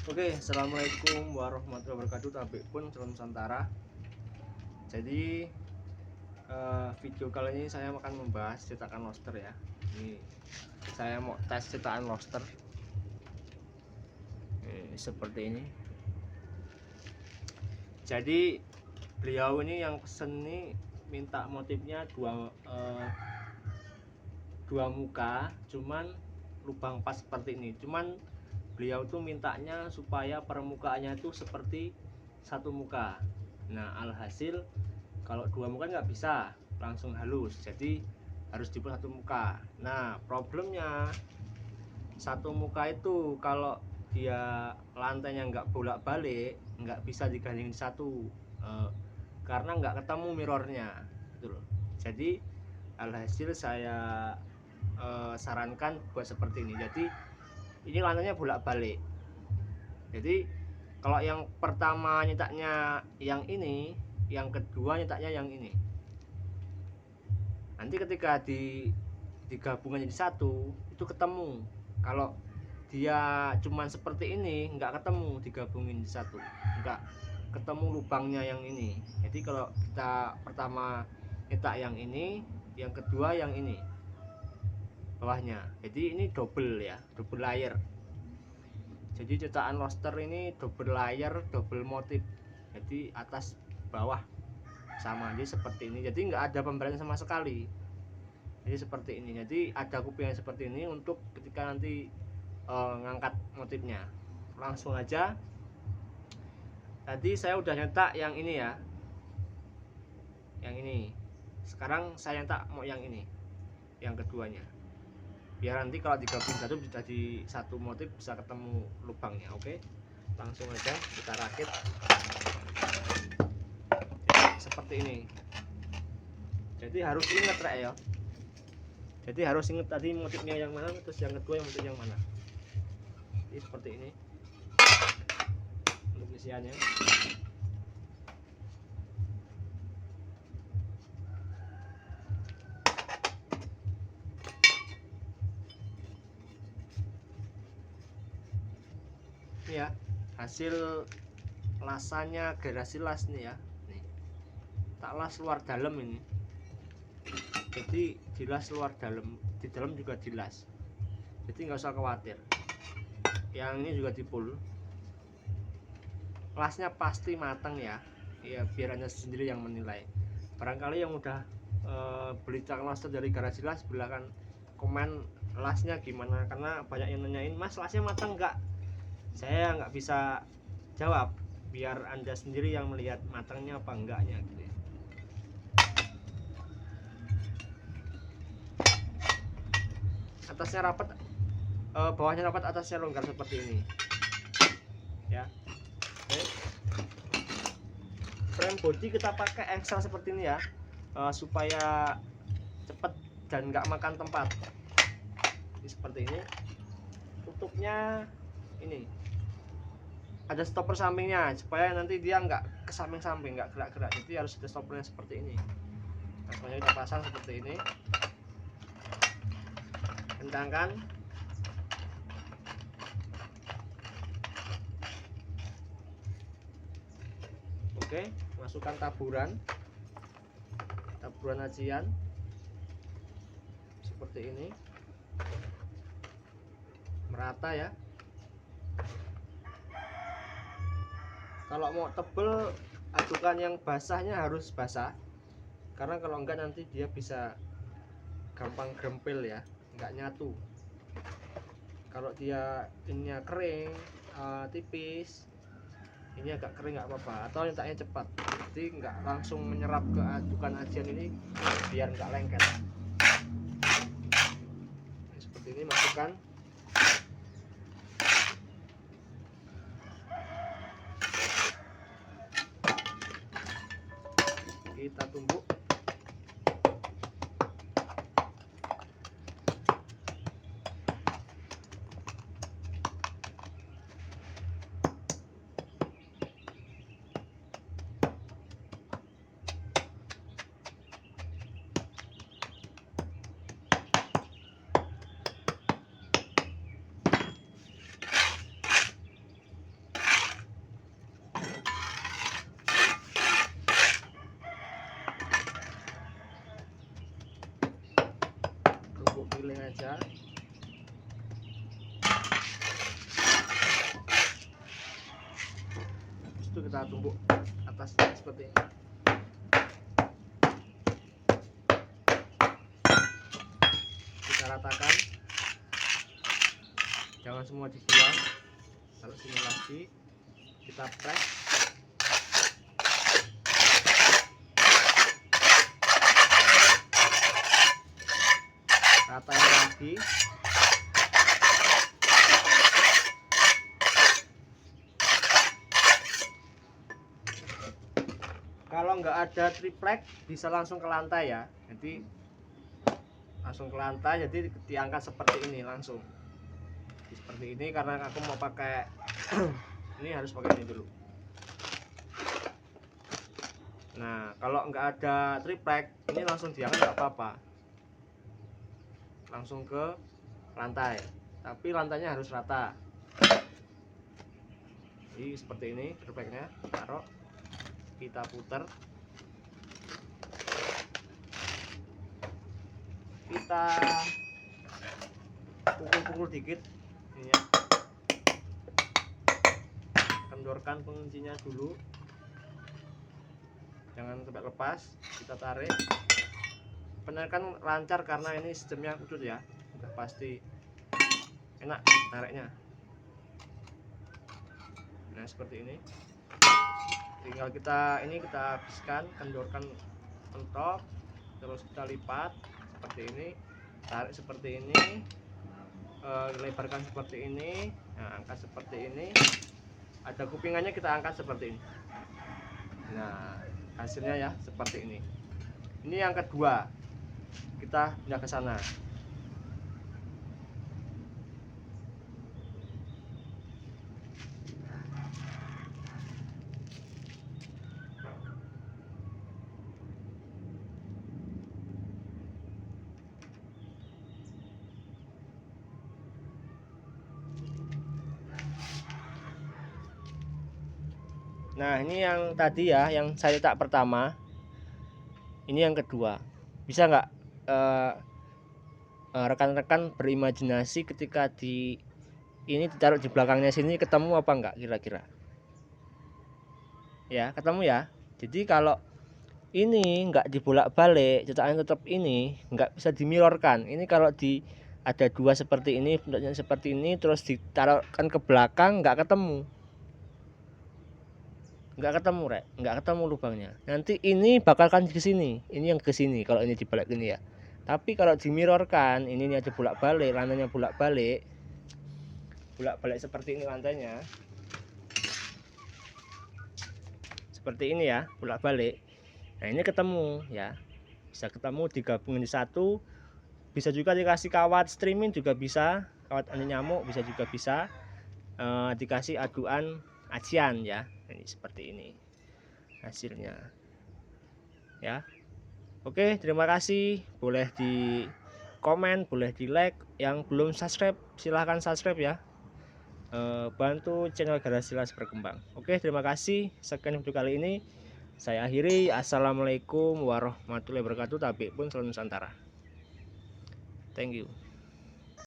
Oke, assalamualaikum warahmatullahi wabarakatuh. Tapi pun salam Nusantara. Jadi video kali ini saya akan membahas cetakan lobster ya. Ini saya mau tes cetakan lobster. Seperti ini. Jadi beliau ini yang pesen ini minta motifnya dua muka, cuman lubang pas seperti ini. Cuman beliau tuh mintanya supaya permukaannya itu seperti satu muka. Nah, alhasil kalau dua muka nggak bisa langsung halus, jadi harus dibuat satu muka. Nah, problemnya satu muka itu kalau dia lantainya nggak bolak-balik, nggak bisa digandingin satu, karena nggak ketemu mirrornya gitu loh. Jadi alhasil saya sarankan buat seperti ini. Jadi ini lantainya bolak-balik. Jadi kalau yang pertama nyetaknya yang ini, yang kedua nyetaknya yang ini. Nanti ketika digabungkan jadi satu itu ketemu. Kalau dia cuman seperti ini nggak ketemu digabungin jadi satu, nggak ketemu lubangnya yang ini. Jadi kalau kita pertama nyetak yang ini, yang kedua yang ini bawahnya. Jadi ini double ya, double layer. Jadi cetakan lobster ini double layer, double motif. Jadi atas bawah sama, jadi seperti ini. Jadi nggak ada pemberian sama sekali. Jadi seperti ini. Jadi ada kuping seperti ini untuk ketika nanti ngangkat motifnya. Langsung aja. Tadi saya udah nyetak yang ini ya, yang ini. Sekarang saya nyetak mau yang ini, yang keduanya. Biar nanti kalau digabung satu jadi satu motif bisa ketemu lubangnya. Oke, langsung aja kita rakit. Jadi, seperti ini. Jadi harus ingat rek ya. Jadi harus ingat tadi motifnya yang mana, terus yang kedua yang motif yang mana. Jadi seperti ini untuk isiannya. Ini ya hasil lasannya, garasi las nih ya. Nih, tak las luar dalam ini. Jadi dilas luar dalam, di dalam juga dilas. Jadi nggak usah khawatir. Yang ini juga dipul. Lasnya pasti matang ya. Ya biar Anda sendiri yang menilai. Barangkali yang udah beli cetakan lobster dari garasi las, silahkan komen lasnya gimana, karena banyak yang nanyain, Mas lasnya matang nggak? Saya nggak bisa jawab, biar Anda sendiri yang melihat matangnya apa enggaknya gitu ya. Atasnya rapat, bawahnya rapat, atasnya longgar seperti ini ya. Oke. Frame body kita pakai Excel seperti ini ya, supaya cepet dan nggak makan tempat. Ini seperti ini. Tutupnya ini ada stopper sampingnya supaya nanti dia nggak ke samping-samping, nggak gerak-gerak. Jadi harus ada stoppernya seperti ini. Langsung aja kita pasang seperti ini. Kencangkan. Oke, masukkan taburan ajian seperti ini, merata ya. Kalau mau tebel, adukan yang basahnya harus basah, karena kalau enggak nanti dia bisa gampang grempil ya, enggak nyatu. Kalau dia ininya kering, tipis, ini agak kering nggak apa-apa, atau nyetaknya cepat, jadi nggak langsung menyerap ke adukan ajian ini, biar nggak lengket. Seperti ini, masukkan. Kita tumbuk. kita tumbuk atas seperti ini. Kita ratakan, jangan semua dibuang. Kalau sini lagi kita press, ratain lagi. Kalau nggak ada triplek bisa langsung ke lantai ya, jadi langsung ke lantai, jadi diangkat seperti ini langsung seperti ini, karena aku mau pakai ini harus pakai ini dulu. Nah kalau nggak ada triplek ini langsung diangkat nggak apa-apa, langsung ke lantai, tapi lantainya harus rata. Jadi seperti ini tripleknya, taruh, kita putar, kita pukul-pukul dikit ininya, kendorkan penguncinya dulu, jangan sampai lepas. Kita tarik, penarikan lancar karena ini sistemnya udut ya, udah pasti enak nariknya. Nah seperti ini, tinggal kita habiskan, kendorkan mentok, terus kita lipat seperti ini, tarik seperti ini, lebarkan seperti ini, nah angkat seperti ini, ada kupingannya kita angkat seperti ini. Nah hasilnya ya seperti ini. Ini yang kedua, kita pindah ke sana. Nah ini yang tadi ya, yang saya letak pertama, ini yang kedua. Bisa nggak rekan-rekan berimajinasi ketika ini ditaruh di belakangnya sini, ketemu apa enggak kira-kira? Ya ketemu ya. Jadi kalau ini enggak dibolak-balik, cetakannya tetap ini, enggak bisa dimirrorkan. Ini kalau ada dua seperti ini, bentuknya seperti ini, terus ditaruhkan ke belakang, enggak ketemu. Enggak ketemu, Rek. Enggak ketemu lubangnya. Nanti ini bakalkan ke sini. Ini yang ke sini kalau ini dibalik gini ya. Tapi kalau dimirrorkan, ini aja bolak-balik, lantainya bolak-balik seperti ini lantainya. Seperti ini ya, bolak-balik. Nah, ini ketemu ya. Bisa ketemu, digabungin di satu. Bisa juga dikasih kawat streaming juga bisa, kawat anti nyamuk bisa juga bisa. Dikasih aduan acian ya. Ini seperti ini hasilnya ya. Oke, terima kasih. Boleh di komen, boleh di like. Yang belum subscribe silahkan subscribe ya. Bantu channel Garasi Las berkembang. Oke, terima kasih. Sekian video kali ini saya akhiri. Assalamualaikum warahmatullahi wabarakatuh. Tabik pun selalu Nusantara. Thank you.